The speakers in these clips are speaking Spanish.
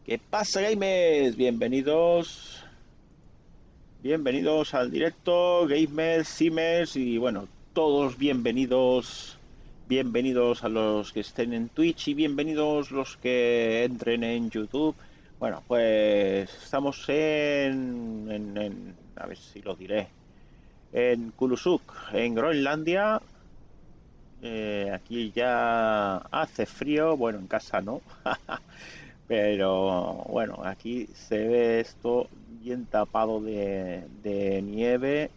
¿Qué pasa, gamers? Bienvenidos al directo, gamers, simers y bueno, todos bienvenidos a los que estén en Twitch y bienvenidos los que entren en YouTube. Bueno, pues estamos a ver si lo diré, en Kulusuk, en Groenlandia. Aquí ya hace frío, bueno, en casa no. Pero bueno, aquí se ve esto bien tapado de nieve.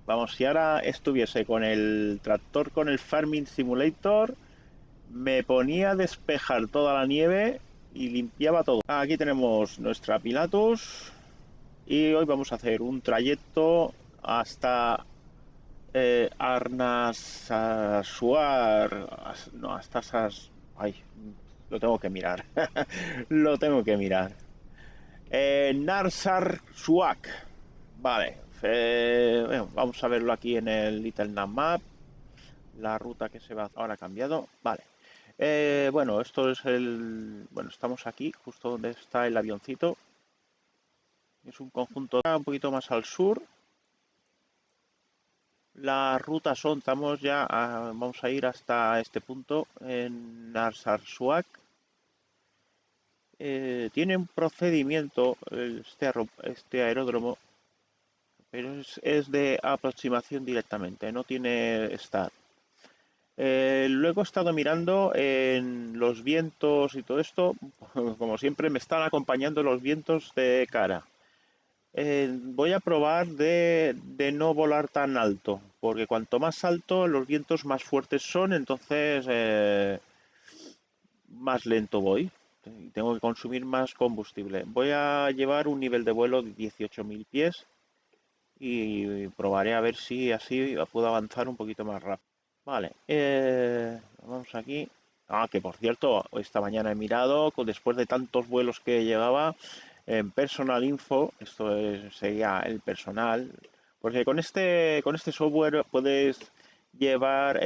Vamos, si ahora estuviese con el tractor, con el Farming Simulator, me ponía a despejar toda la nieve y limpiaba todo. Aquí tenemos nuestra Pilatus y hoy vamos a hacer un trayecto hasta Arnassuar, no, hasta esas... Ay, lo tengo que mirar. Lo tengo que mirar. Narsar Suak. Vale. Bueno, vamos a verlo aquí en el Little Nav Map. La ruta que se va ahora ha cambiado. Vale. Bueno, esto es el... Bueno, estamos aquí, justo donde está el avioncito. Es un conjunto un poquito más al sur. Las rutas son, estamos ya, vamos a ir hasta este punto en Narsar Suak. Tiene un procedimiento este aeródromo, pero es de aproximación directamente, no tiene start. Luego he estado mirando en los vientos y todo esto, como siempre me están acompañando los vientos de cara. Voy a probar de no volar tan alto, porque cuanto más alto los vientos más fuertes son, entonces más lento voy. Tengo que consumir más combustible. Voy a llevar un nivel de vuelo de 18.000 pies y probaré a ver si así puedo avanzar un poquito más rápido. Vale, vamos aquí. Que por cierto, esta mañana he mirado, después de tantos vuelos que llevaba, en Personal Info, sería el personal, porque con este software puedes llevar,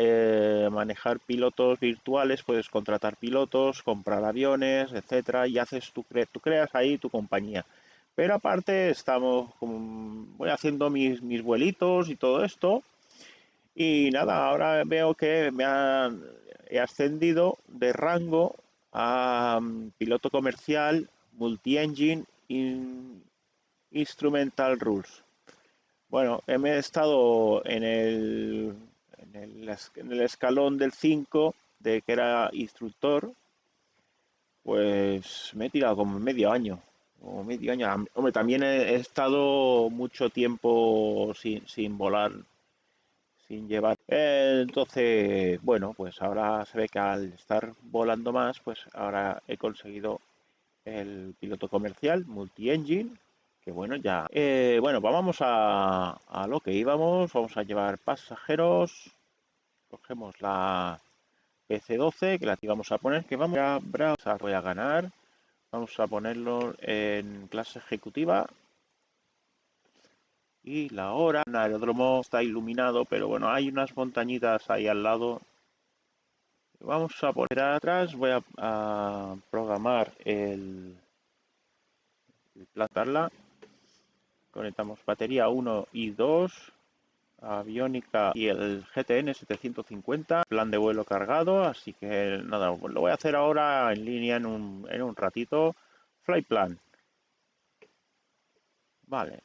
manejar pilotos virtuales, puedes contratar pilotos, comprar aviones, etcétera, y tú creas ahí tu compañía. Pero aparte voy haciendo mis vuelitos y todo esto. Y nada, ahora veo que he ascendido de rango a piloto comercial, multi-engine, instrumental rules. Bueno, he estado en el escalón del 5 de que era instructor, pues me he tirado como medio año. O medio año. Hombre, también he estado mucho tiempo sin volar, sin llevar. Entonces, bueno, pues ahora se ve que al estar volando más, pues ahora he conseguido el piloto comercial multi-engine, que bueno, ya. Bueno, pues vamos a lo que íbamos, vamos a llevar pasajeros, cogemos la PC-12, que la íbamos a poner, que vamos voy a ganar, vamos a ponerlo en clase ejecutiva. Y la hora, el aeródromo está iluminado, pero bueno, hay unas montañitas ahí al lado. Vamos a poner atrás, voy a programar el plantarla. Conectamos batería 1 y 2, aviónica y el GTN 750, plan de vuelo cargado, así que nada, pues lo voy a hacer ahora en línea en un ratito. Flight plan. Vale,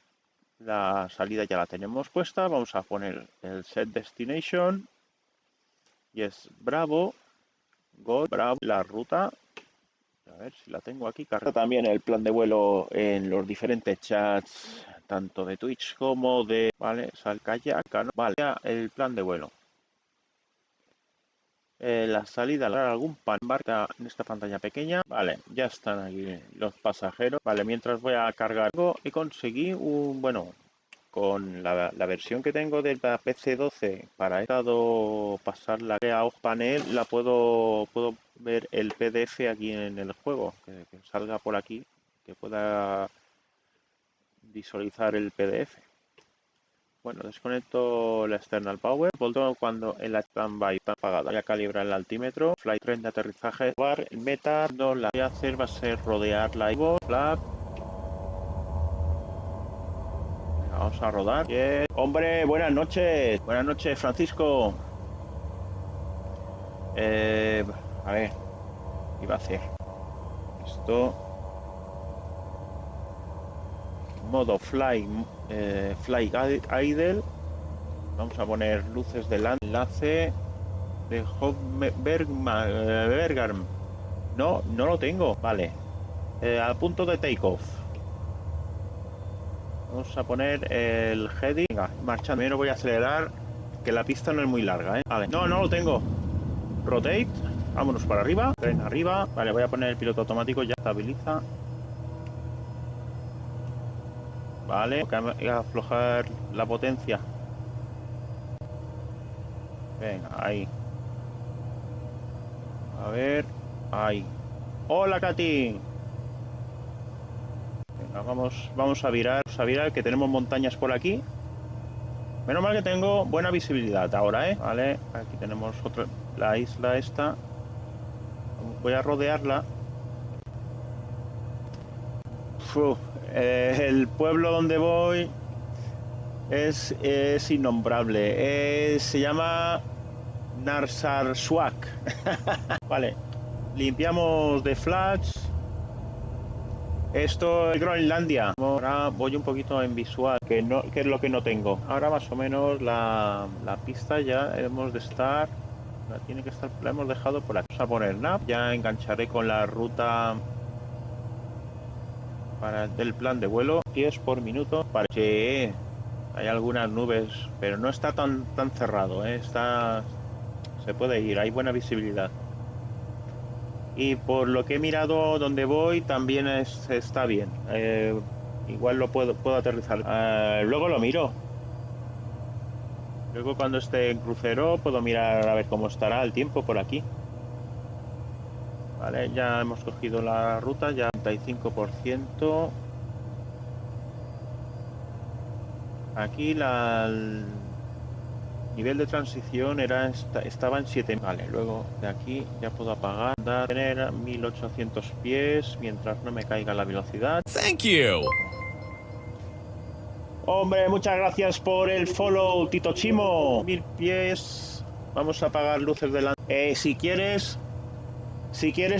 la salida ya la tenemos puesta, vamos a poner el set destination y es Bravo, Go, Bravo, la ruta. A ver si la tengo aquí cargada. También el plan de vuelo en los diferentes chats, tanto de Twitch como de... Vale, sal kayak, ¿no? Vale, ya el plan de vuelo. La salida, algún pan marca en esta pantalla pequeña. Vale, ya están aquí los pasajeros. Vale, mientras voy a cargar algo y conseguí bueno, con la versión que tengo de la PC-12 para estado pasar la a panel, puedo ver el PDF aquí en el juego, que salga por aquí, que pueda visualizar el PDF. Bueno, desconecto la external power. Volto cuando en la standby está apagada. Voy a calibrar el altímetro. Flight 30 de aterrizaje. El meta. No, la que voy a hacer va a ser rodear la Ivo. Flap. Venga, vamos a rodar. Bien. Hombre, buenas noches. Buenas noches, Francisco. A ver, ¿qué iba a hacer? Esto. Modo fly. Fly idle. Vamos a poner luces de enlace de Bergam. No, no lo tengo. Vale. Al punto de takeoff. Vamos a poner el heading. Venga, marchando. Primero voy a acelerar, que la pista no es muy larga, ¿eh? Vale. No, no lo tengo. Rotate. Vámonos para arriba. Tren arriba. Vale, voy a poner el piloto automático. Ya estabiliza. Vale. Voy a aflojar la potencia. Venga, ahí. A ver. Ahí. Hola, Katy. Venga, vamos a virar, que tenemos montañas por aquí. Menos mal que tengo buena visibilidad ahora, ¿eh? Vale, aquí tenemos otra, la isla esta. Voy a rodearla. Uf, el pueblo donde voy es innombrable. Se llama Narsarsuaq. Vale, limpiamos de flags. Esto es Groenlandia. Ahora voy un poquito en visual, que es lo que no tengo. Ahora más o menos la pista ya hemos de estar. Tiene que estar, la hemos dejado por aquí. Vamos a poner nav. Ya engancharé con la ruta del plan de vuelo. 10 por minuto. Para que hay algunas nubes, pero no está tan cerrado, ¿eh? Se puede ir, hay buena visibilidad. Y por lo que he mirado donde voy también está bien. Igual lo puedo aterrizar. Luego lo miro. Luego cuando esté en crucero puedo mirar a ver cómo estará el tiempo por aquí. Vale, ya hemos cogido la ruta, ya 35%. Aquí el nivel de transición estaba en 7. Vale, luego de aquí ya puedo apagar. Tener 1800 pies mientras no me caiga la velocidad. Thank you. Hombre, muchas gracias por el follow, Tito Chimo. 1000 pies. Vamos a apagar luces delante. Si quieres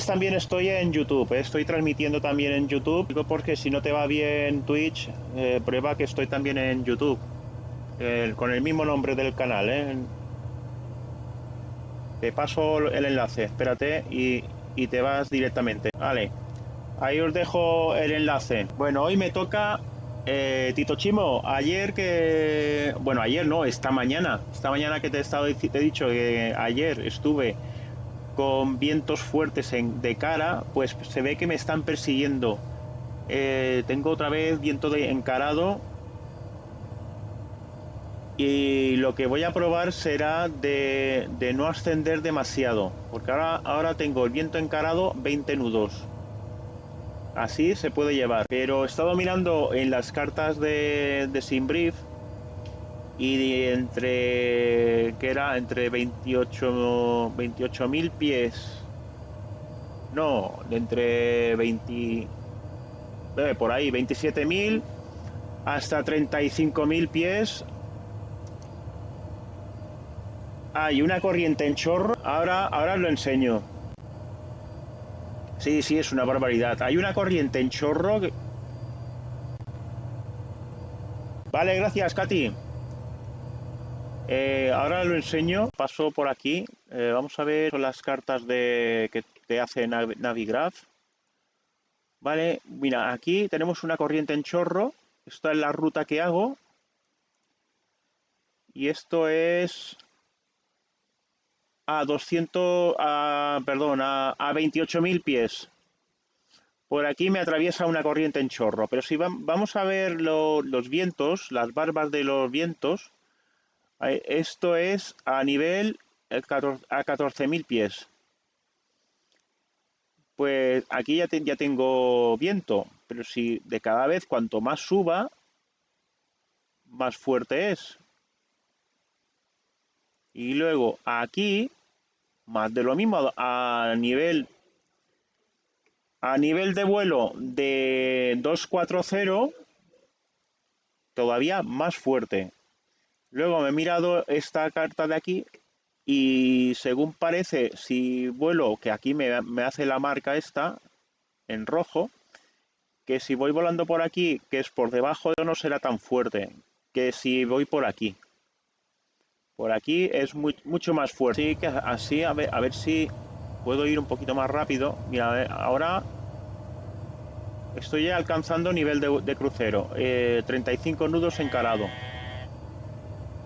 también estoy en YouTube. Estoy transmitiendo también en YouTube. Digo porque si no te va bien Twitch, prueba que estoy también en YouTube. Con el mismo nombre del canal, ¿eh? Te paso el enlace, espérate y te vas directamente. Vale, ahí os dejo el enlace. Bueno, hoy me toca Tito Chimo. Bueno, ayer no, esta mañana que te he dicho que ayer estuve con vientos fuertes de cara, pues se ve que me están persiguiendo. Tengo otra vez viento de encarado. Y lo que voy a probar será de no ascender demasiado, porque ahora tengo el viento encarado 20 nudos. Así se puede llevar. Pero he estado mirando en las cartas de Simbrief y que era entre 28.000 pies. No, entre 20, por ahí, 27.000 hasta 35.000 pies. Hay una corriente en chorro. Ahora lo enseño. Sí, sí, es una barbaridad. Hay una corriente en chorro. Vale, gracias, Katy. Ahora lo enseño. Paso por aquí. Vamos a ver las cartas que te hace Navigraph. Vale, mira, aquí tenemos una corriente en chorro. Esta es la ruta que hago. Y esto es a 200, perdón, a 28.000 pies. Por aquí me atraviesa una corriente en chorro, pero si vamos a ver los vientos, las barbas de los vientos, esto es a nivel a 14.000 pies. Pues aquí ya tengo viento, pero si de cada vez cuanto más suba, más fuerte es. Y luego aquí, más de lo mismo, a nivel de vuelo de 240, todavía más fuerte. Luego me he mirado esta carta de aquí y según parece, si vuelo, que aquí me hace la marca esta en rojo, que si voy volando por aquí, que es por debajo, no será tan fuerte que si voy por aquí. Por aquí es mucho más fuerte. Así que así, a ver si puedo ir un poquito más rápido. Mira, ahora estoy alcanzando nivel de crucero. 35 nudos encarado.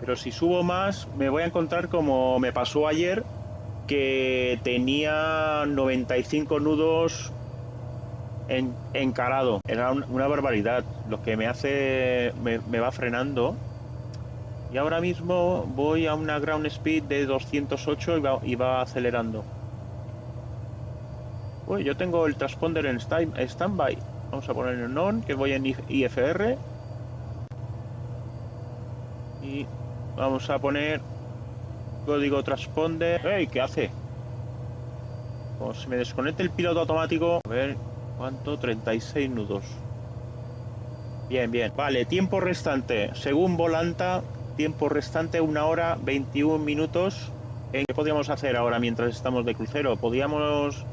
Pero si subo más, me voy a encontrar como me pasó ayer, que tenía 95 nudos encarado. Era una barbaridad. Lo que me hace, me va frenando. Y ahora mismo voy a una ground speed de 208 y va acelerando. Uy, yo tengo el transponder en standby. Vamos a poner en on, que voy en IFR. Y vamos a poner código transponder. ¡Ey! ¿Qué hace? Como se me desconecte el piloto automático. A ver, ¿cuánto? 36 nudos. Bien, bien. Vale, tiempo restante. Según Volanta, tiempo restante 1 hora 21 minutos. ¿Qué podríamos hacer ahora mientras estamos de crucero? Podríamos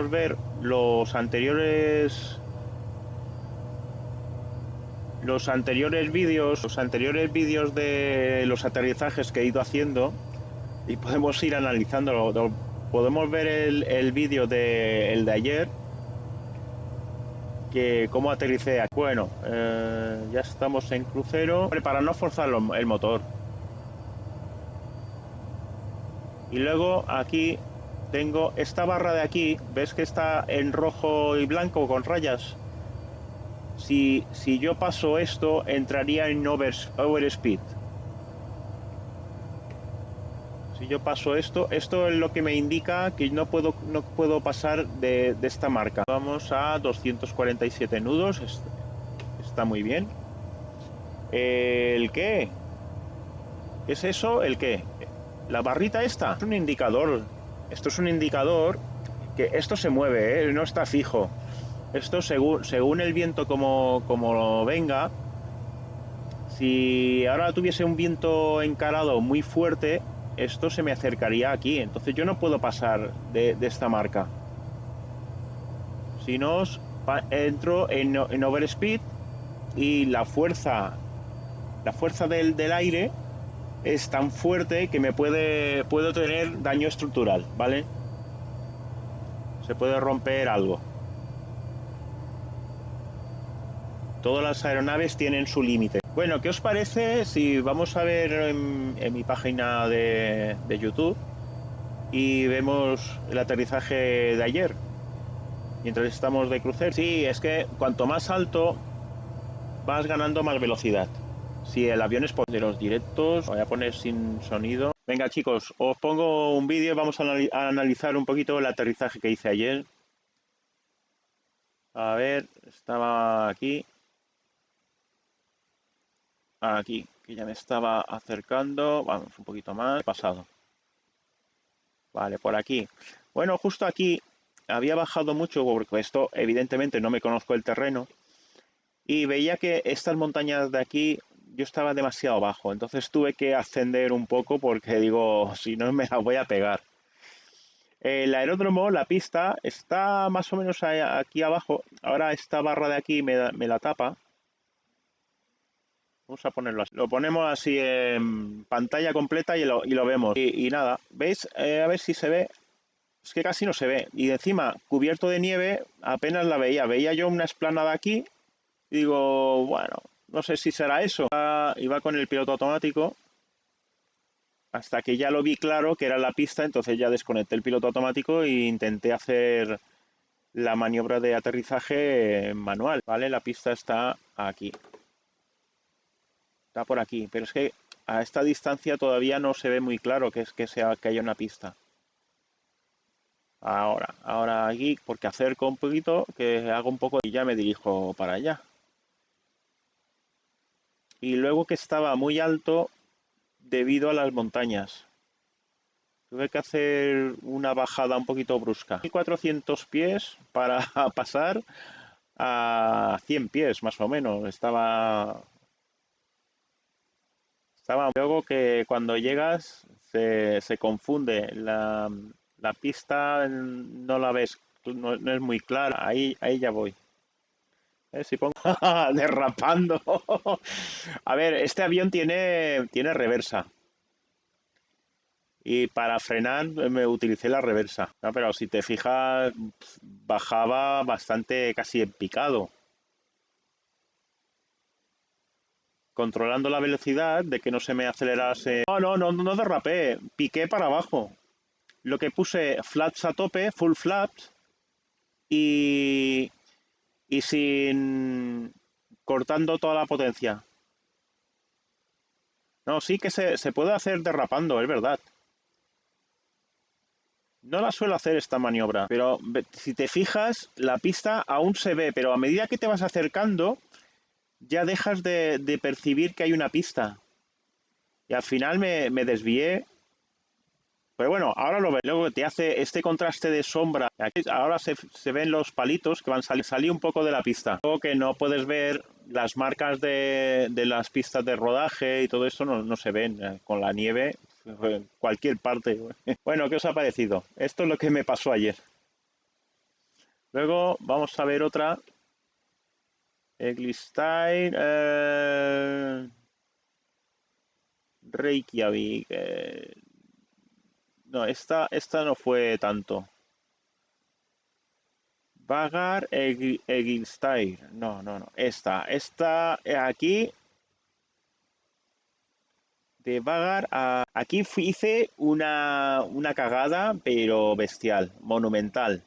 ver los anteriores vídeos de los aterrizajes que he ido haciendo y podemos ir analizándolo. Podemos ver el vídeo el de ayer, que cómo aterricé. Bueno, ya estamos en crucero. Para no forzar el motor. Y luego aquí tengo esta barra de aquí. ¿Ves que está en rojo y blanco con rayas? Si yo paso esto, entraría en overspeed. Si yo paso esto es lo que me indica que no puedo pasar de esta marca. Vamos a 247 nudos. Está muy bien. ¿El qué? ¿Qué es eso? ¿El qué? La barrita esta. Es un indicador. Esto es un indicador que esto se mueve, ¿eh? No está fijo. Esto según el viento como venga. Si ahora tuviese un viento encarado muy fuerte, esto se me acercaría aquí. Entonces yo no puedo pasar de esta marca. Si no, entro en overspeed y la fuerza del aire es tan fuerte que puedo tener daño estructural, ¿vale? Se puede romper algo. Todas las aeronaves tienen su límite. Bueno, ¿qué os parece si vamos a ver en mi página de YouTube y vemos el aterrizaje de ayer mientras estamos de crucero? Sí, es que cuanto más alto vas ganando más velocidad. Si el avión es de los directos, voy a poner sin sonido. Venga chicos, os pongo un vídeo y vamos a analizar un poquito el aterrizaje que hice ayer. A ver, estaba aquí, que ya me estaba acercando. Vamos, un poquito más, pasado. Vale, por aquí. Bueno, justo aquí había bajado mucho porque esto evidentemente no me conozco el terreno y veía que estas montañas de aquí yo estaba demasiado bajo, entonces tuve que ascender un poco porque digo, si no me la voy a pegar. El aeródromo, la pista, está más o menos aquí abajo. Ahora esta barra de aquí me la tapa. Vamos a ponerlo así. Lo ponemos así en pantalla completa y lo vemos. Y nada, ¿veis? A ver si se ve. Es que casi no se ve. Y encima, cubierto de nieve, apenas la veía. Veía yo una explanada aquí. Y digo, bueno, no sé si será eso. Iba con el piloto automático. Hasta que ya lo vi claro que era la pista. Entonces ya desconecté el piloto automático e intenté hacer la maniobra de aterrizaje manual. ¿Vale? La pista está aquí. Está por aquí. Pero es que a esta distancia todavía no se ve muy claro que haya una pista. Ahora aquí, porque acerco un poquito, que hago un poco y ya me dirijo para allá. y luego que estaba muy alto debido a las montañas. Tuve que hacer una bajada un poquito brusca. 1400 pies para pasar a 100 pies, más o menos. Estaba luego que cuando llegas se confunde. La pista no la ves, no es muy clara. Ahí ya voy. Si pongo derrapando. A ver, este avión tiene reversa. Y para frenar me utilicé la reversa. No, pero si te fijas, bajaba bastante casi en picado. Controlando la velocidad de que no se me acelerase. No derrapé. Piqué para abajo. Lo que puse flaps a tope, full flaps, y, y sin cortando toda la potencia. No, sí que se puede hacer derrapando, es verdad. No la suelo hacer esta maniobra, pero si te fijas, la pista aún se ve, pero a medida que te vas acercando, ya dejas de percibir que hay una pista. Y al final me desvié. Pero bueno, ahora lo ves. Luego te hace este contraste de sombra. Aquí ahora se ven los palitos que van a salir un poco de la pista. Luego que no puedes ver las marcas de las pistas de rodaje y todo eso no se ven. Con la nieve, en cualquier parte. Bueno, ¿qué os ha parecido? Esto es lo que me pasó ayer. Luego vamos a ver otra. Eglistein. Reykjavik. No, esta no fue tanto. Vagar Egilstein. No. Esta aquí. De Vagar a. Aquí hice una cagada, pero bestial, monumental.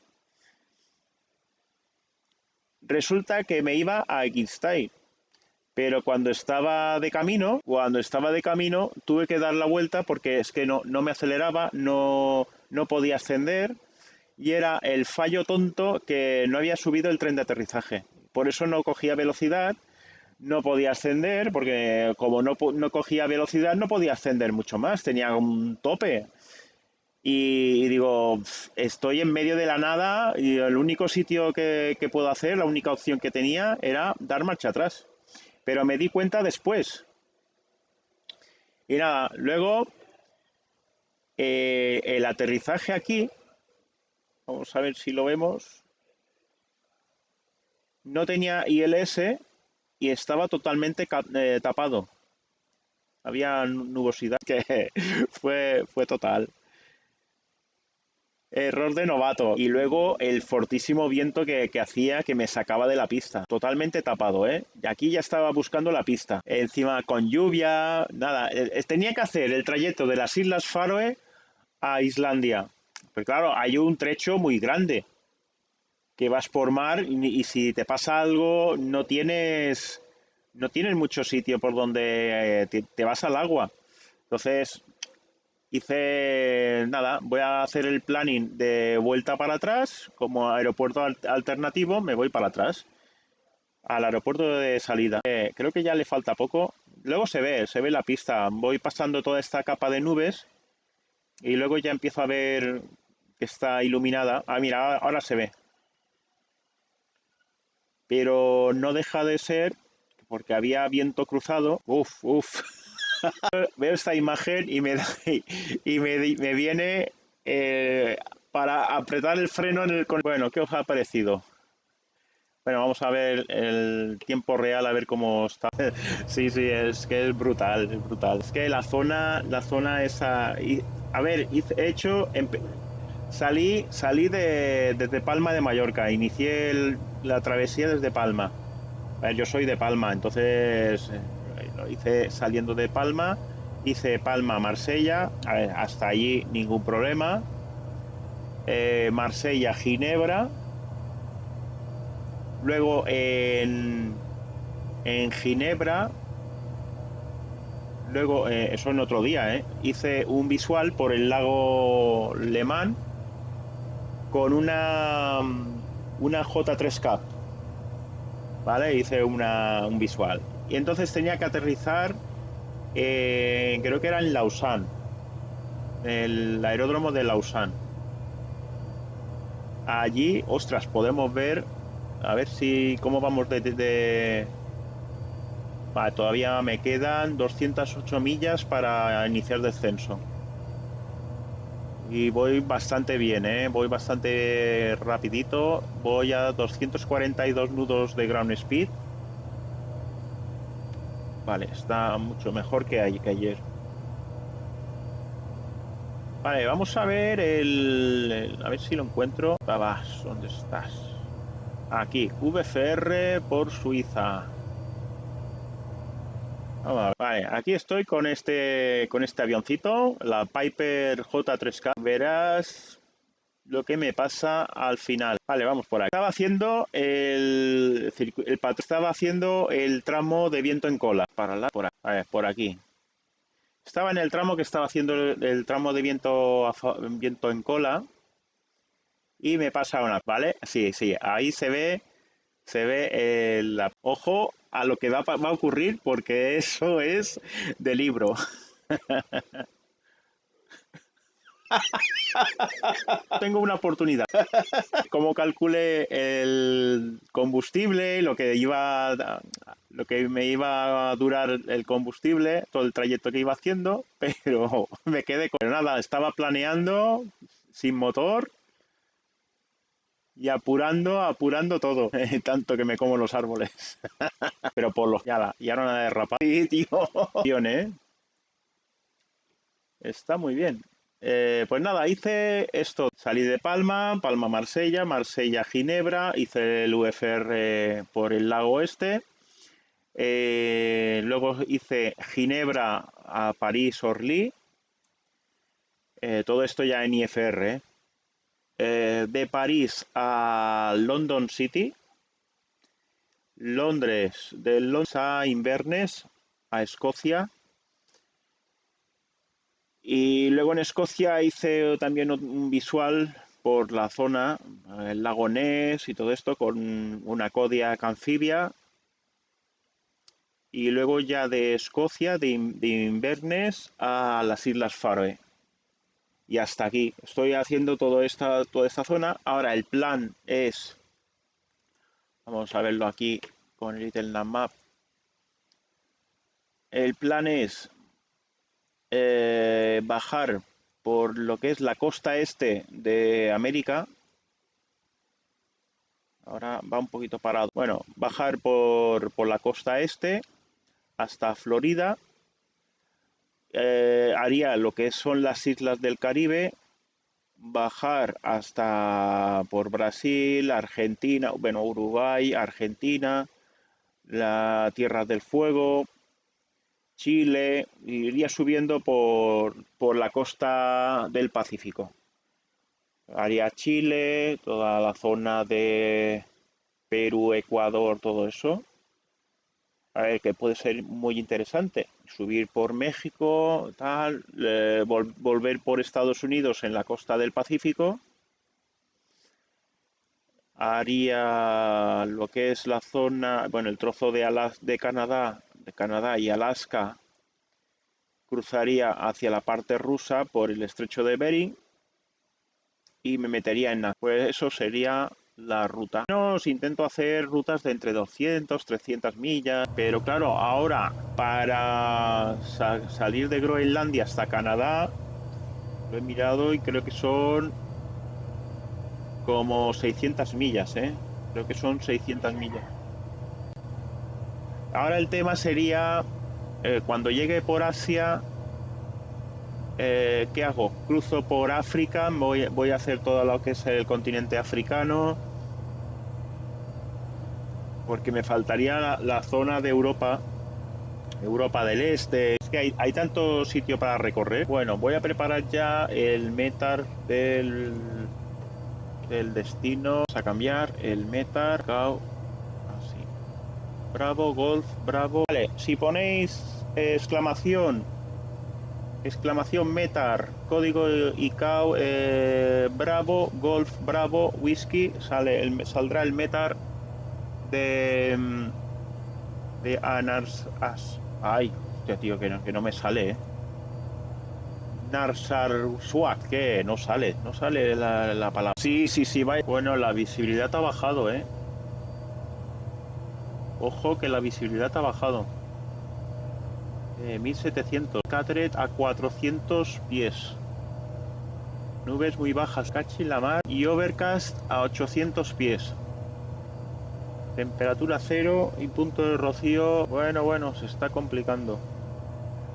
Resulta que me iba a Egilstein. Pero cuando estaba de camino, tuve que dar la vuelta porque es que no me aceleraba, no podía ascender y era el fallo tonto que no había subido el tren de aterrizaje. Por eso no cogía velocidad, no podía ascender, porque como no cogía velocidad no podía ascender mucho más, tenía un tope. Y digo, estoy en medio de la nada y el único sitio que puedo hacer, la única opción que tenía era dar marcha atrás. Pero me di cuenta después. Y nada, luego el aterrizaje aquí, vamos a ver si lo vemos, no tenía ILS y estaba totalmente tapado. Había nubosidad que fue total. Error de novato. Y luego el fortísimo viento que hacía que me sacaba de la pista. Totalmente tapado, ¿eh? Y aquí ya estaba buscando la pista. Encima con lluvia, nada. Tenía que hacer el trayecto de las Islas Faroe a Islandia. Pero claro, hay un trecho muy grande que vas por mar y si te pasa algo no tienes mucho sitio por donde te vas al agua. Entonces hice nada, voy a hacer el planning de vuelta para atrás, como aeropuerto alternativo, me voy para atrás, al aeropuerto de salida. Creo que ya le falta poco. Luego se ve la pista, voy pasando toda esta capa de nubes y luego ya empiezo a ver que está iluminada. Ah, mira, ahora se ve. Pero no deja de ser, porque había viento cruzado. Uf. Veo esta imagen y me viene para apretar el freno Bueno, ¿qué os ha parecido? Bueno, vamos a ver el tiempo real, a ver cómo está. Sí, es que es brutal, es brutal. Es que la zona esa. A ver, he hecho. Salí desde Palma de Mallorca, inicié la travesía desde Palma. A ver, yo soy de Palma, entonces lo hice saliendo de Palma, hice Palma-Marsella, hasta allí ningún problema. Marsella-Ginebra, luego en Ginebra, luego, eso en otro día, hice un visual por el lago Le Mans con una J3K, ¿vale? Hice un visual. y entonces tenía que aterrizar, creo que era en Lausanne, el aeródromo de Lausanne. Allí, ostras, podemos ver, a ver si, cómo vamos Vale, todavía me quedan 208 millas para iniciar descenso. Y voy bastante bien, ¿eh? Voy bastante rapidito. Voy a 242 nudos de ground speed. Vale, está mucho mejor que ayer. Vale, vamos a ver a ver si lo encuentro. Babas, ¿dónde estás? Aquí, VFR por Suiza. Vale, aquí estoy con este avioncito, la Piper J3K. Verás lo que me pasa al final. Vale, vamos por aquí. Estaba haciendo el patrón estaba haciendo el tramo de viento en cola. Por aquí. Vale, por aquí. Estaba en el tramo que estaba haciendo el tramo de viento en cola y me pasa una, ¿vale? Sí, sí, ahí se ve ojo a lo que va a ocurrir porque eso es de libro. Tengo una oportunidad. Cómo calculé el combustible, lo que me iba a durar el combustible, todo el trayecto que iba haciendo, pero me quedé con nada. Estaba planeando sin motor y apurando todo, tanto que me como los árboles. Pero por los y ahora una derrapada. Sí, tío, ¿eh? Está muy bien. Pues nada, hice esto. Salí de Palma, Marsella, Marsella-Ginebra, hice el UFR por el lago este. Luego hice Ginebra a París-Orly. Todo esto ya en IFR. De París a London City. De Londres a Inverness, a Escocia. Y luego en Escocia hice también un visual por la zona, el lago Ness y todo esto, con una Kodiak anfibia. Y luego ya de Escocia, de Inverness a las Islas Faroe. Y hasta aquí. Estoy haciendo toda esta zona. Ahora el plan es, vamos a verlo aquí con el Little Nav Map. El plan es bajar por lo que es la costa este de América. Ahora va un poquito parado. Bueno, bajar por la costa este hasta Florida. Haría lo que son las islas del Caribe. Bajar hasta por Brasil, Argentina, bueno, Uruguay, Argentina, la Tierra del Fuego, Chile, iría subiendo por la costa del Pacífico. Haría Chile, toda la zona de Perú, Ecuador, todo eso. A ver, que puede ser muy interesante. Subir por México, tal, volver por Estados Unidos en la costa del Pacífico. Haría lo que es la zona, bueno, el trozo de Canadá y Alaska, cruzaría hacia la parte rusa por el estrecho de Bering y me metería en Pues eso sería la ruta. Intento hacer rutas de entre 200, 300 millas, pero claro, ahora para salir de Groenlandia hasta Canadá, lo he mirado y creo que son como 600 millas, ¿eh? Creo que son 600 millas. Ahora el tema sería, cuando llegue por Asia, ¿qué hago? Cruzo por África, voy a hacer todo lo que es el continente africano, porque me faltaría la zona de Europa del Este. Es que hay tanto sitio para recorrer. Bueno, voy a preparar ya el METAR del destino. Vamos a cambiar el METAR. Así. Bravo, Golf, Bravo. Vale, si ponéis exclamación METAR, código ICAO, Bravo, Golf, Bravo, Whisky, saldrá el METAR de de Anars... Ay, hostia, tío, que no me sale, Narsarsuak, que no sale, no sale la palabra. Sí, sí, sí, vaya. Bueno, la visibilidad ha bajado, Ojo que la visibilidad ha bajado. 1700. Catret a 400 pies. Nubes muy bajas, cachi la mar. Y overcast a 800 pies. Temperatura cero y punto de rocío. Bueno, se está complicando.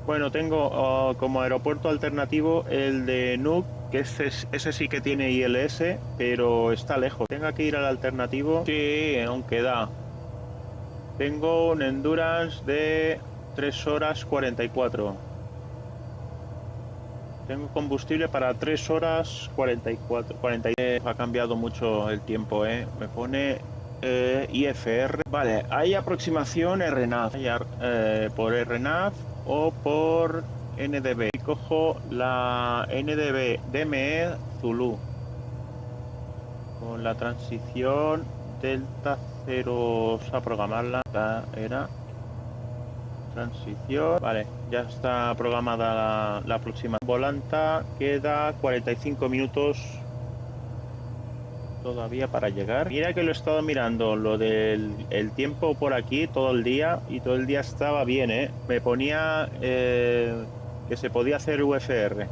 Bueno, tengo como aeropuerto alternativo el de Nuuk, que ese sí que tiene ILS, pero está lejos. Tengo que ir al alternativo. Sí, aún queda. Tengo un endurance de 3 horas 44. Tengo combustible para 3 horas 44. 40. Ha cambiado mucho el tiempo, Me pone IFR. Vale, hay aproximación RNAV. Por RNAV o por NDB. Y cojo la NDB DME Zulu. Con la transición Delta 0. Vamos a programarla. Era transición. Vale, ya está programada la próxima volanta. Queda 45 minutos todavía para llegar. Mira que lo he estado mirando, lo del el tiempo por aquí todo el día, y todo el día estaba bien, Me ponía que se podía hacer UFR.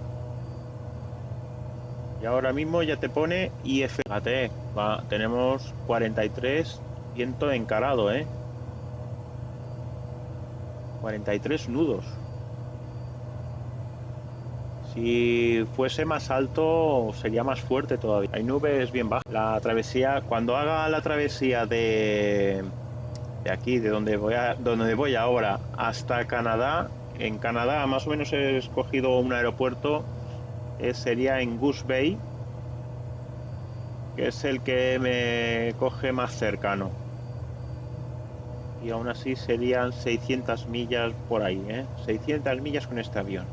Y ahora mismo ya te pone IF. Fíjate, tenemos 43 viento encarado, 43 nudos. Si fuese más alto sería más fuerte todavía. Hay nubes bien bajas. La travesía, cuando haga la travesía de aquí, de donde voy ahora, hasta Canadá, en Canadá más o menos he escogido un aeropuerto, sería en Goose Bay, que es el que me coge más cercano. Y aún así serían 600 millas por ahí, 600 millas con este avión.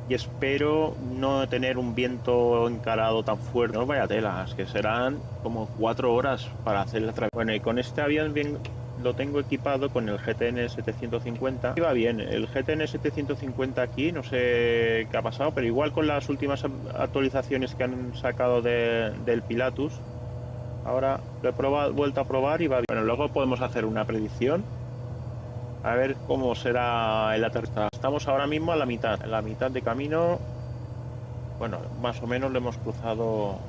Y espero no tener un viento encarado tan fuerte. No vaya telas, que serán como 4 horas para hacer la travesía. Bueno, y con este avión bien lo tengo equipado con el GTN 750. Y va bien, el GTN 750 aquí, no sé qué ha pasado, pero igual con las últimas actualizaciones que han sacado del Pilatus, ahora lo he probado, vuelto a probar y va bien. Bueno, luego podemos hacer una predicción. A ver cómo será el aterrizaje. Estamos ahora mismo a la mitad de camino. Bueno, más o menos lo hemos cruzado.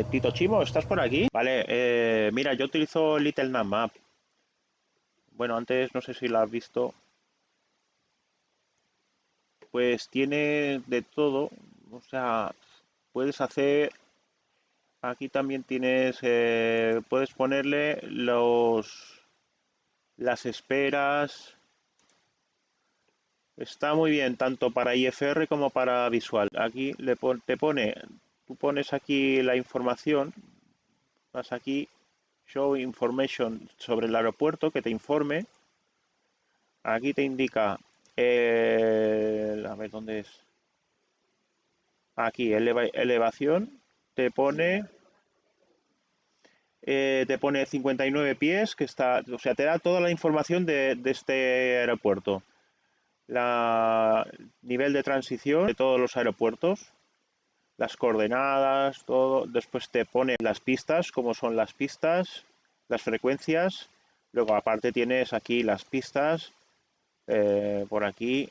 Tito Chimo, ¿estás por aquí? Vale, mira, yo utilizo Little Nav Map. Bueno, antes no sé si lo has visto. Pues tiene de todo. O sea, puedes hacer. Aquí también tienes. Puedes ponerle las esperas. Está muy bien, tanto para IFR como para visual. Aquí te pone. Tú pones aquí la información. Vas aquí, Show Information sobre el aeropuerto, que te informe. Aquí te indica, a ver dónde es. Aquí, elevación, te pone, te pone 59 pies, que está, o sea, te da toda la información de este aeropuerto. Nivel de transición de todos los aeropuertos, las coordenadas, todo. Después te pone las pistas, cómo son las pistas, las frecuencias. Luego aparte tienes aquí las pistas, por aquí,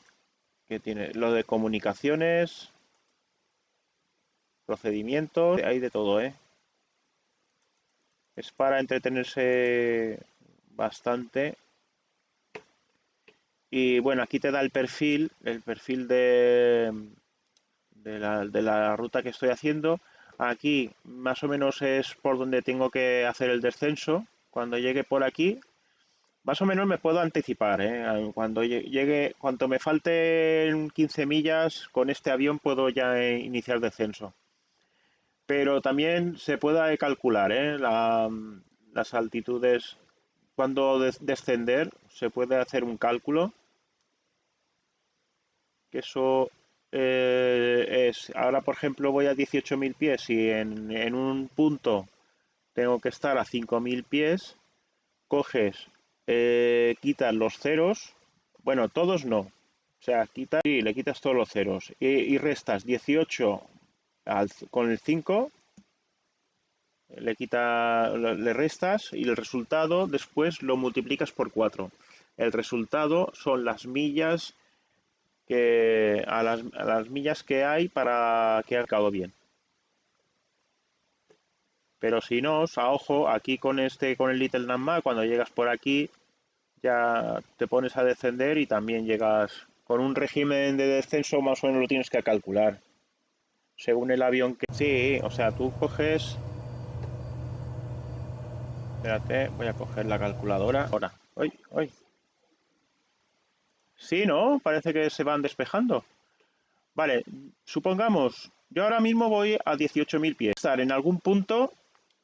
que tiene lo de comunicaciones, procedimientos, hay de todo, Es para entretenerse bastante. Y bueno, aquí te da el perfil de la ruta que estoy haciendo. Aquí más o menos es por donde tengo que hacer el descenso. Cuando llegue por aquí, más o menos me puedo anticipar, Cuando llegue, cuanto me falten 15 millas, con este avión puedo ya iniciar descenso. Pero también se puede calcular, las altitudes. Cuando descender, se puede hacer un cálculo, que eso ahora por ejemplo voy a 18.000 pies y en un punto tengo que estar a 5.000 pies, coges quitas los ceros, bueno, todos no, o sea, y le quitas todos los ceros y restas 18 con el 5, le restas y el resultado después lo multiplicas por 4. El resultado son las millas a las millas que hay para que haya quedado bien. Pero si no, a ojo, aquí con el Little Nutmeg, cuando llegas por aquí, ya te pones a descender y también llegas con un régimen de descenso, más o menos lo tienes que calcular. Según el avión que... Sí, o sea, tú coges... Espérate, voy a coger la calculadora. Ahora, hoy, hoy. Sí, ¿no? Parece que se van despejando. Vale, supongamos, yo ahora mismo voy a 18.000 pies. Estar en algún punto,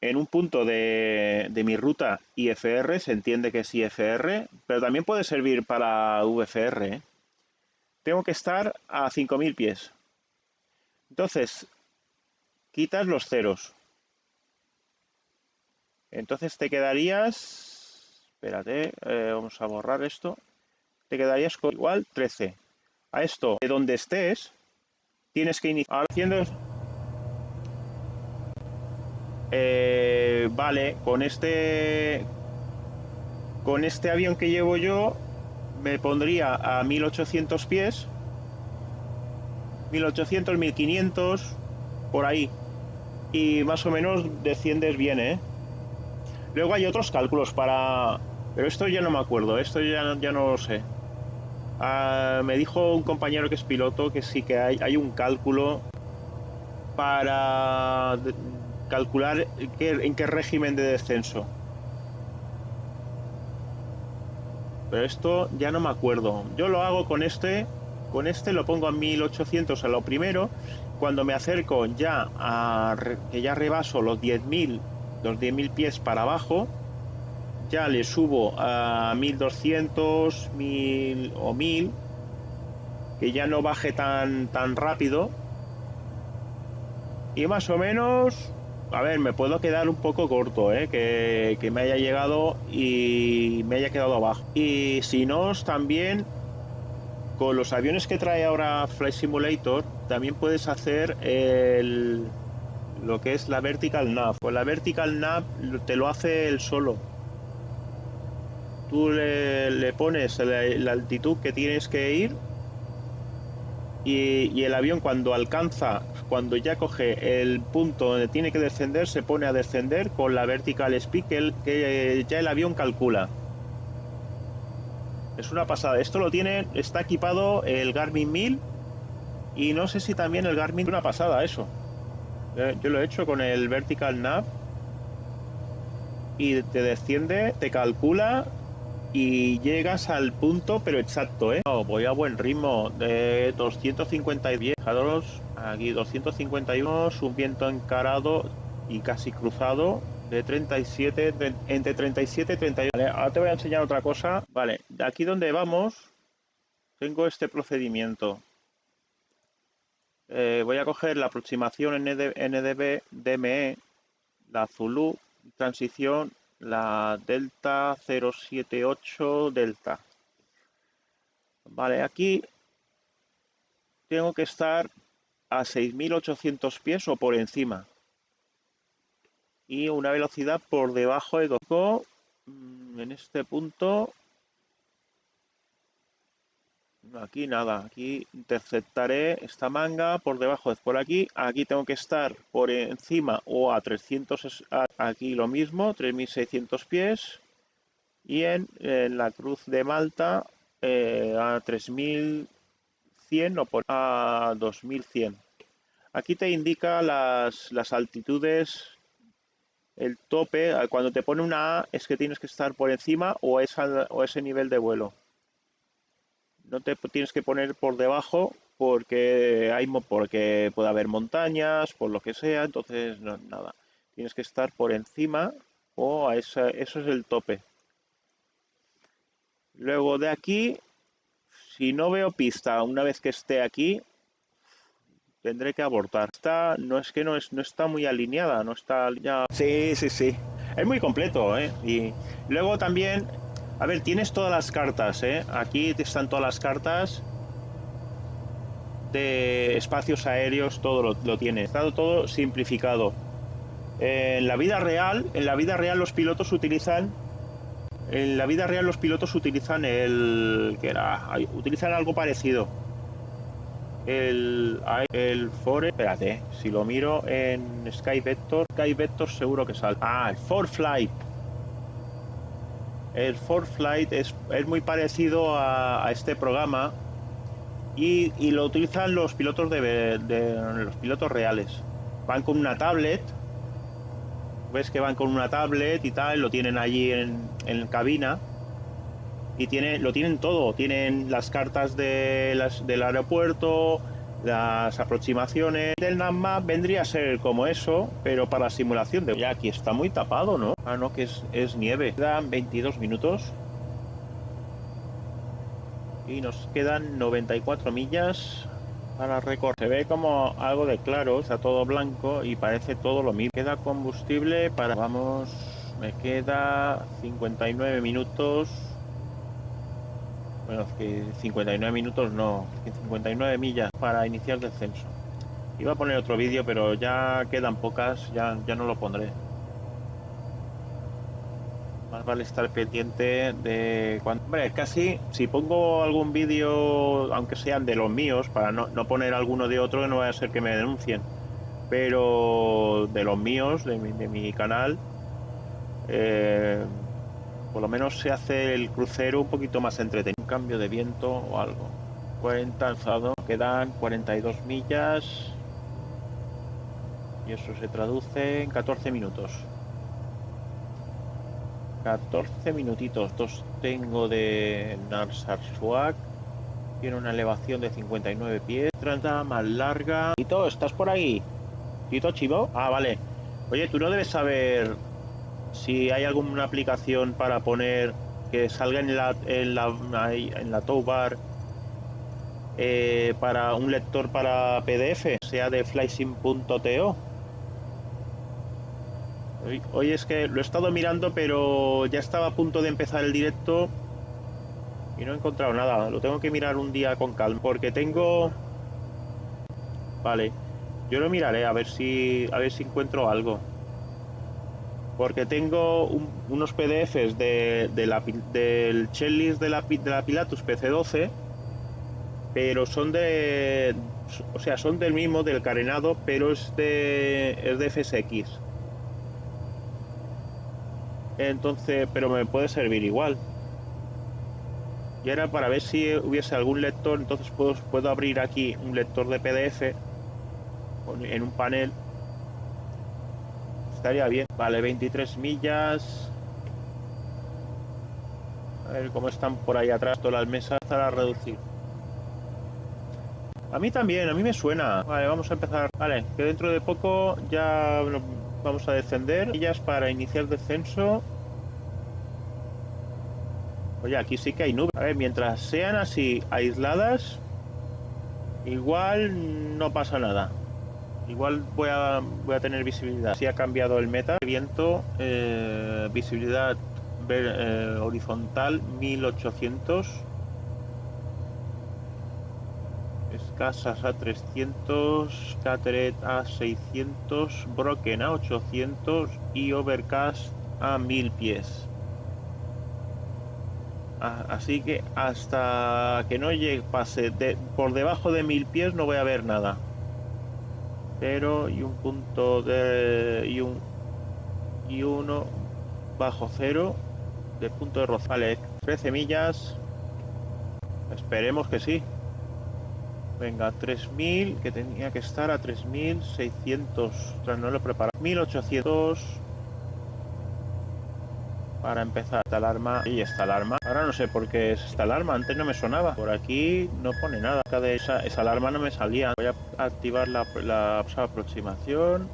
en un punto de mi ruta IFR, se entiende que es IFR, pero también puede servir para VFR, ¿eh? Tengo que estar a 5.000 pies. Entonces, quitas los ceros. Entonces te quedarías... Espérate, vamos a borrar esto. Te quedarías con igual 13. A esto, de donde estés, tienes que iniciar. Ahora haciendo... vale, con este avión que llevo yo, me pondría a 1.800 pies. 1.800, 1.500, por ahí. Y más o menos desciendes bien, ¿eh? Luego hay otros cálculos para... Pero esto ya no me acuerdo, esto ya no lo sé. Me dijo un compañero que es piloto que sí que hay un cálculo para calcular en qué régimen de descenso. Pero esto ya no me acuerdo. Yo lo hago con este lo pongo a 1.800 a lo primero. Cuando me acerco ya que ya rebaso los 10.000 pies para abajo, ya le subo a 1.200, 1.000 o 1.000, que ya no baje tan rápido. Y más o menos, a ver, me puedo quedar un poco corto, que me haya llegado y me haya quedado abajo. Y si no, también con los aviones que trae ahora Flight Simulator, también puedes hacer lo que es la Vertical Nav. Pues la Vertical Nav te lo hace él solo. Tú le pones la altitud que tienes que ir y el avión cuando ya coge el punto donde tiene que descender, se pone a descender con la Vertical Speed que ya el avión calcula. Es una pasada. Esto está equipado el Garmin 1000 y no sé si también el Garmin... Es una pasada eso. Yo lo he hecho con el Vertical Nav y te desciende, te calcula y llegas al punto, pero exacto, ¿eh? No, voy a buen ritmo, de 250 fijaros, aquí 251, un viento encarado y casi cruzado de 37, entre 37 y 38. Vale, ahora te voy a enseñar otra cosa. Vale, de aquí donde vamos, tengo este procedimiento. Voy a coger la aproximación NDB, DME, la Zulu, transición, la Delta 078 Delta. Vale, aquí tengo que estar a 6.800 pies o por encima. Y una velocidad por debajo de 2. En este punto, aquí nada, aquí interceptaré esta manga por debajo. Por aquí tengo que estar por encima o a 300, aquí lo mismo, 3.600 pies. Y en la Cruz de Malta a 3.100 o a 2.100. Aquí te indica las altitudes, el tope. Cuando te pone una A es que tienes que estar por encima o ese nivel de vuelo. No te tienes que poner por debajo porque puede haber montañas, por lo que sea, entonces no, nada. Tienes que estar por encima o eso es el tope. Luego de aquí, si no veo pista una vez que esté aquí, tendré que abortar. No está muy alineada, no está ya. Sí, sí, sí. Es muy completo, ¿eh? Y luego también A ver, tienes todas las cartas, ¿eh? Aquí están todas las cartas de espacios aéreos, todo lo tienes. Está todo simplificado. En la vida real los pilotos utilizan En la vida real los pilotos utilizan utilizan algo parecido. El Fore, espérate, si lo miro en Sky Vector seguro que sale. Ah, el ForeFlight. El ForeFlight es muy parecido a este programa y lo utilizan los pilotos los pilotos reales. Van con una tablet, ves que van con una tablet y tal, lo tienen allí en cabina. Y lo tienen todo, tienen las cartas del aeropuerto, las aproximaciones. El NavMap vendría a ser como eso, pero para simulación de... Ya aquí está muy tapado, ¿no? Ah, no, que es nieve. Quedan 22 minutos. Y nos quedan 94 millas para recorrer. Se ve como algo de claro, está todo blanco y parece todo lo mismo. Queda combustible para... Vamos, me queda 59 minutos. Bueno, que 59 minutos no, 59 millas para iniciar descenso. Iba a poner otro vídeo, pero ya quedan pocas, ya no lo pondré. Más vale estar pendiente de cuando... Hombre, casi, si pongo algún vídeo, aunque sean de los míos, para no poner alguno de otro, no vaya a ser que me denuncien. Pero de los míos, de mi canal, por lo menos se hace el crucero un poquito más entretenido. Un cambio de viento o algo. 40 alzado, quedan 42 millas y eso se traduce en 14 minutos. 14 minutitos. Dos tengo de Narsar Swag. Tiene una elevación de 59 pies. Trata más larga. Tito, ¿estás por ahí? Tito Chivo. Ah, vale. Oye, tú no debes saber si hay alguna aplicación para poner que salga en la toolbar para un lector para PDF, sea de flysim.to. Hoy es que lo he estado mirando, pero ya estaba a punto de empezar el directo y no he encontrado nada. Lo tengo que mirar un día con calma, porque tengo... Vale, yo lo miraré a ver si encuentro algo. Porque tengo unos PDFs del checklist de la Pilatus PC-12, pero son son del mismo, del carenado, pero es de FSX. Entonces, pero me puede servir igual. Y era para ver si hubiese algún lector. Entonces puedo abrir aquí un lector de PDF en un panel. Estaría bien. Vale, 23 millas. A ver cómo están por ahí atrás todas las mesas para reducir. A mí también, a mí me suena. Vale, vamos a empezar. Vale, que dentro de poco ya vamos a descender. Millas para iniciar descenso. Oye, aquí sí que hay nubes. A ver, mientras sean así aisladas, igual no pasa nada. Igual voy a tener visibilidad. Si ha cambiado el meta, viento, visibilidad horizontal 1800, escasas a 300, Cateret a 600, Broken a 800 y Overcast a 1000 pies. Así que hasta que no pase por debajo de 1000 pies no voy a ver nada. 0 y un punto de y 1 bajo 0 de punto de roza. Vale, 13 millas. Esperemos que sí. Venga, 3000, que tenía que estar a 3600. Ostras, no lo he preparado. 1800 para empezar. Esta alarma. Y esta alarma. Ahora no sé por qué es esta alarma. Antes no me sonaba. Por aquí no pone nada. Esa alarma no me salía. Voy a activar la aproximación.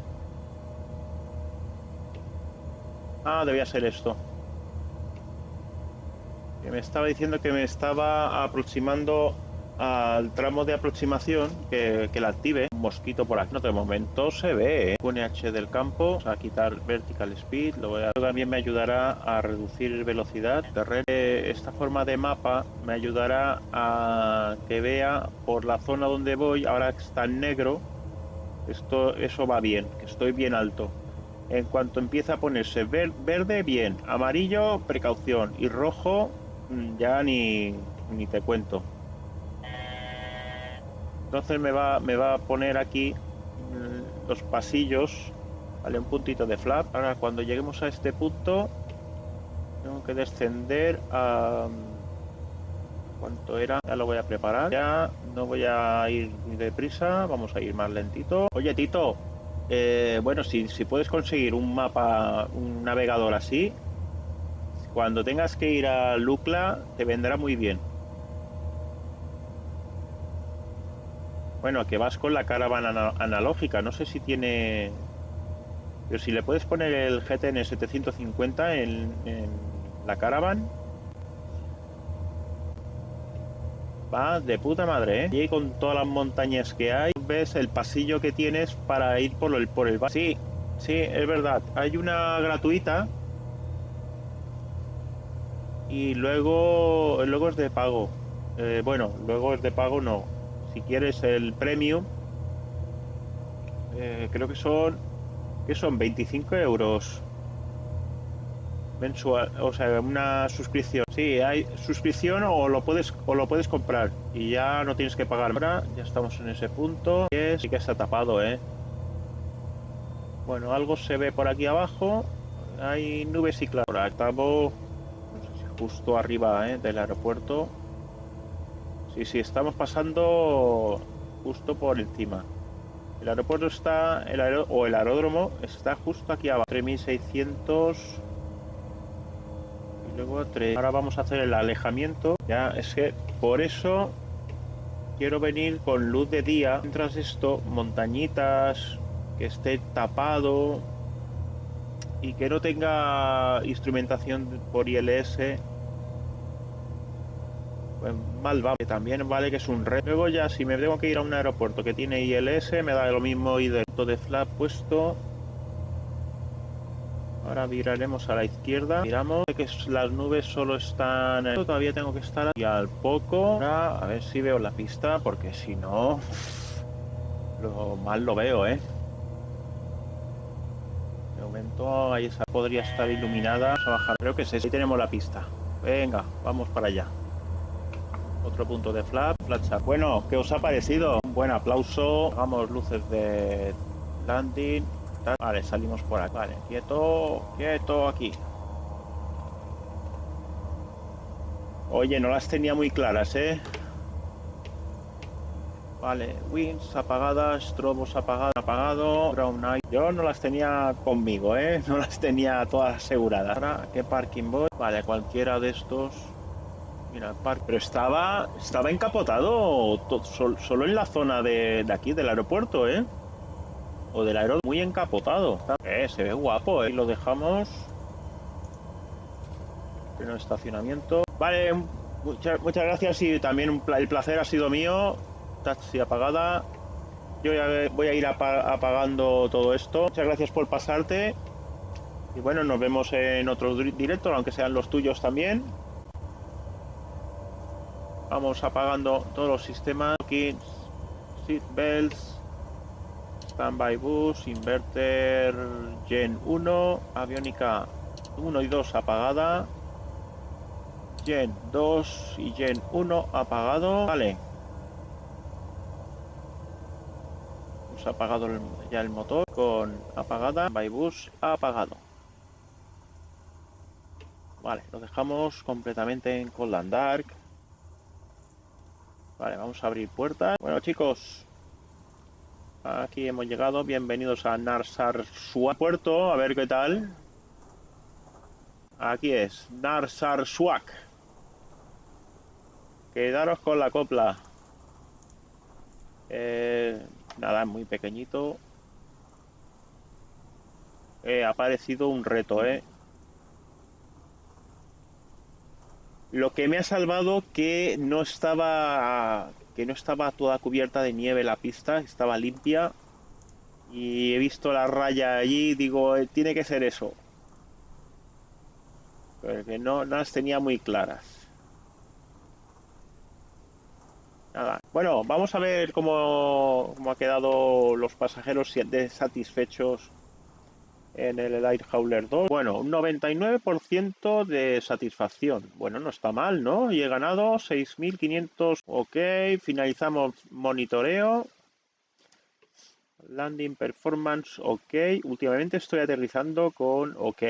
Ah, debía ser esto. Que me estaba diciendo que me estaba aproximando al tramo de aproximación que la active. Un mosquito por aquí. No, de momento se ve, ¿eh? QNH del campo, a quitar vertical speed. También me ayudará a reducir velocidad. Terreno. Esta forma de mapa me ayudará a que vea por la zona donde voy. Ahora que está en negro, eso va bien, que estoy bien alto. En cuanto empieza a ponerse verde, bien. Amarillo, precaución. Y rojo, ya ni te cuento. Entonces me va a poner aquí los pasillos, ¿vale? Un puntito de flap. Ahora cuando lleguemos a este punto, tengo que descender a... ¿Cuánto era? Ya lo voy a preparar. Ya no voy a ir muy deprisa, vamos a ir más lentito. Oye, Tito, bueno, si puedes conseguir un mapa, un navegador así, cuando tengas que ir a Lucla, te vendrá muy bien. Bueno, que vas con la caravana analógica, no sé si tiene... Pero si le puedes poner el GTN 750 en la caravan, va de puta madre, ¿eh? Y con todas las montañas que hay, ves el pasillo que tienes para ir por el bar. Sí, sí, es verdad. Hay una gratuita y luego es de pago. Bueno, luego es de pago no. Si quieres el premium, creo que son 25 euros mensual, o sea, una suscripción. Sí, hay suscripción o lo puedes comprar y ya no tienes que pagar. Ahora ya estamos en ese punto. Sí que está tapado, ¿eh? Bueno, algo se ve por aquí abajo. Hay nubes y claro. Ahora estamos, no sé si justo arriba, del aeropuerto. Sí, sí, estamos pasando justo por encima. El aeropuerto está, o el aeródromo está justo aquí abajo. 3600. Y luego 3. Ahora vamos a hacer el alejamiento. Ya, es que por eso quiero venir con luz de día. Mientras esto, montañitas, que esté tapado y que no tenga instrumentación por ILS, pues mal va. Que también vale que es un reto. Luego ya si me tengo que ir a un aeropuerto que tiene ILS, me da lo mismo ir del punto de flap puesto. Ahora viraremos a la izquierda. Miramos que las nubes solo están... Todavía tengo que estar aquí al poco. Ahora, a ver si veo la pista, porque si no... Lo mal lo veo, ¿eh? De momento ahí esa podría estar iluminada. Vamos a bajar. Creo que es ese. Ahí tenemos la pista. Venga, vamos para allá. Otro punto de flap. Bueno, ¿qué os ha parecido? Un buen aplauso. Hagamos luces de landing. Vale, salimos por aquí. Vale, quieto, quieto aquí. Oye, no las tenía muy claras, ¿eh? Vale, wings apagadas, strobos apagado, ground night. Yo no las tenía conmigo, ¿eh? No las tenía todas aseguradas. Ahora, ¿qué parking voy? Vale, cualquiera de estos. Mira, pero estaba encapotado solo en la zona de aquí, del aeropuerto, ¿eh? O del aeropuerto, muy encapotado. Se ve guapo, ¿eh? Y lo dejamos en el estacionamiento. Vale, muchas gracias y también el placer ha sido mío. Taxi apagada. Yo ya voy a ir apagando todo esto. Muchas gracias por pasarte. Y bueno, nos vemos en otro directo, aunque sean los tuyos también. Vamos apagando todos los sistemas. Kits, seat belts, standby bus, inverter Gen 1, aviónica 1 y 2 apagada. Gen 2 y Gen 1 apagado. Vale. Hemos apagado ya el motor con apagada. Bybus apagado. Vale, lo dejamos completamente en Cold and Dark. Vale, vamos a abrir puertas. Bueno, chicos, aquí hemos llegado. Bienvenidos a Narsar Suak Puerto. A ver qué tal. Aquí es Narsar Suak. Quedaros con la copla. Nada, muy pequeñito. Ha aparecido un reto, ¿eh? Lo que me ha salvado que no estaba que no estaba toda cubierta de nieve la pista, estaba limpia. Y he visto la raya allí, digo, tiene que ser eso. Porque no las tenía muy claras. Nada. Bueno, vamos a ver cómo ha quedado los pasajeros satisfechos en el Air Hauler 2. Bueno, un 99% de satisfacción. Bueno, no está mal, ¿no? Y he ganado 6.500. Ok, finalizamos monitoreo. Landing performance, ok. Últimamente estoy aterrizando con ok.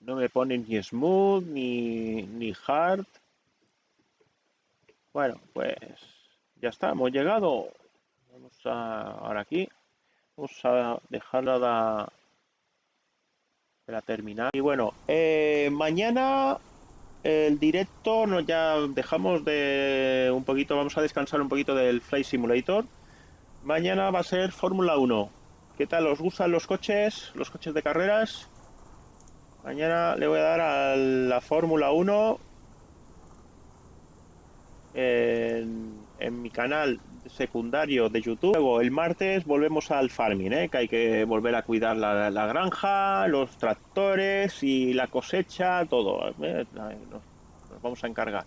No me ponen ni smooth ni hard. Bueno, pues ya está, hemos llegado. Vamos ahora aquí. Vamos a dejarla de la terminal. Y bueno, mañana el directo nos ya dejamos de un poquito, vamos a descansar un poquito del Flight Simulator. Mañana va a ser Fórmula 1. ¿Qué tal? ¿Os gustan los coches? ¿Los coches de carreras? Mañana le voy a dar a la Fórmula 1 en mi canal secundario de YouTube. Luego el martes volvemos al farming, que hay que volver a cuidar la granja, los tractores y la cosecha, todo. Nos vamos a encargar.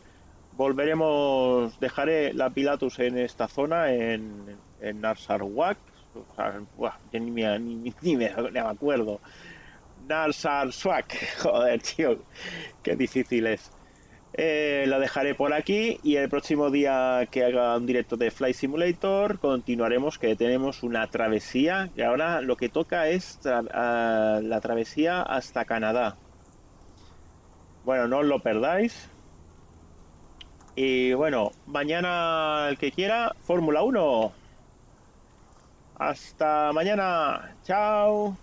Volveremos, dejaré la Pilatus en esta zona, en Narsarwak. O sea, buah, yo ni me acuerdo. Narsarsuak, joder, tío, qué difícil es. La dejaré por aquí y el próximo día que haga un directo de Flight Simulator continuaremos, que tenemos una travesía y ahora lo que toca es la travesía hasta Canadá. Bueno, no os lo perdáis. Y bueno, mañana el que quiera, Fórmula 1. Hasta mañana. Chao.